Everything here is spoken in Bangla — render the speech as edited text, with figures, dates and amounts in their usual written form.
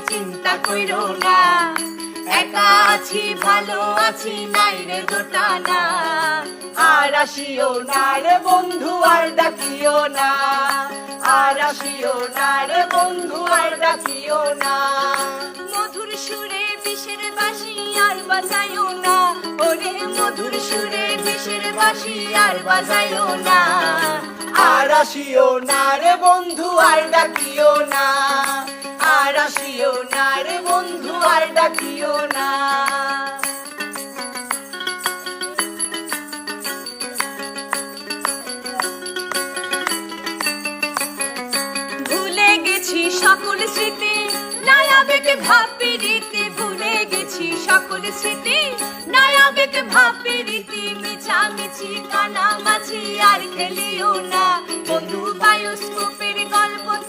চিন্তা কইরো না, একা আছি ভালো আছি নাই রে দোটানা। আর আসিও না রে বন্ধু আর ডাকিও না, আর আসিও না রে বন্ধু আর ডাকিও না। মধুর সুরে বিষের বাঁশি আর বাজাইও না, ওরে মধুর সুরে বিষের বাঁশি আর বাজাইও না। আর আসিও না রে বন্ধু আর ডাকিও না, আর আসিও না রে বন্ধু আর ডাকিও না। ভুলে গেছি সকল স্মৃতি নাই আবেগে ভাবি রীতি, ভুলে গেছি সকল স্মৃতি নাই আবেগে ভাবি রীতি। মিছামিছি কানামাছি আর খেলিও না বন্ধু বায়োস্কোপে